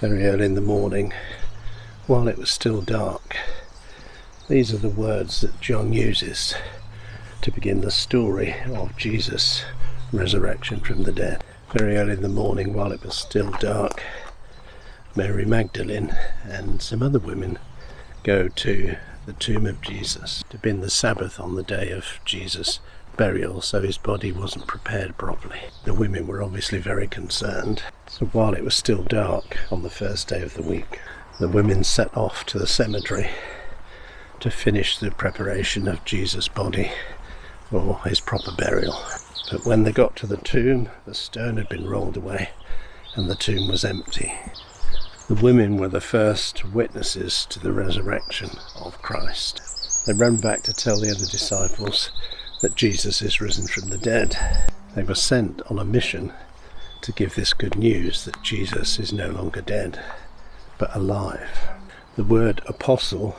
very early in the morning, while it was still dark. These are the words that John uses to begin the story of Jesus' resurrection from the dead. Very early in the morning, while it was still dark, Mary Magdalene and some other women go to the tomb of Jesus to begin the Sabbath on the day of Jesus' burial, so his body wasn't prepared properly. The women were obviously very concerned. So while it was still dark on the first day of the week, the women set off to the cemetery to finish the preparation of Jesus' body for his proper burial. But when they got to the tomb, the stone had been rolled away and the tomb was empty. The women were the first witnesses to the resurrection of Christ. They ran back to tell the other disciples that Jesus is risen from the dead. They were sent on a mission to give this good news that Jesus is no longer dead, but alive. The word apostle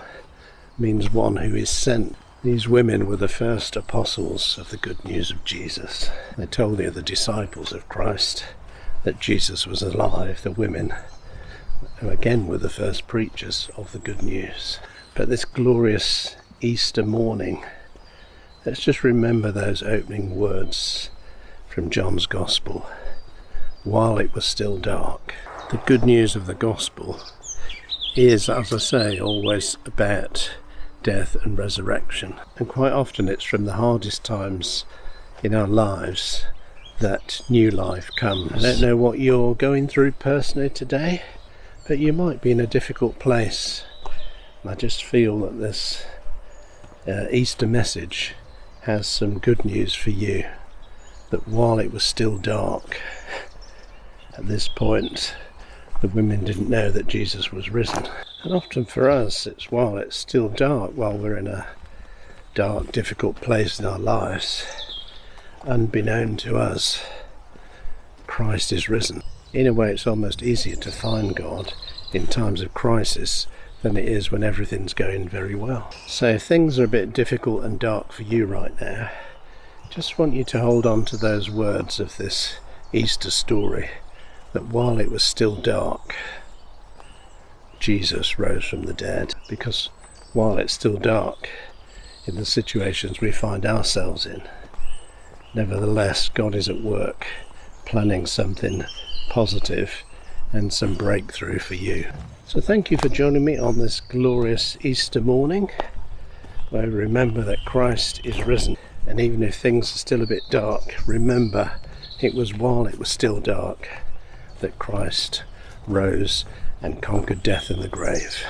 means one who is sent. These women were the first apostles of the good news of Jesus. They told the other disciples of Christ that Jesus was alive. The women, who again were the first preachers of the good news. But this glorious Easter morning, let's just remember those opening words from John's Gospel. While it was still dark. The good news of the Gospel is, as I say, always about death and resurrection. And quite often it's from the hardest times in our lives that new life comes. I don't know what you're going through personally today, but you might be in a difficult place. And I just feel that this Easter message has some good news for you, that while it was still dark, at this point the women didn't know that Jesus was risen. And often for us it's while it's still dark, while we're in a dark, difficult place in our lives, unbeknown to us, Christ is risen. In a way it's almost easier to find God in times of crisis than it is when everything's going very well. So if things are a bit difficult and dark for you right now, just want you to hold on to those words of this Easter story, that while it was still dark, Jesus rose from the dead. Because while it's still dark in the situations we find ourselves in, nevertheless God is at work planning something positive and some breakthrough for you. So thank you for joining me on this glorious Easter morning, where we remember that Christ is risen. And even if things are still a bit dark, remember it was while it was still dark that Christ rose and conquered death in the grave.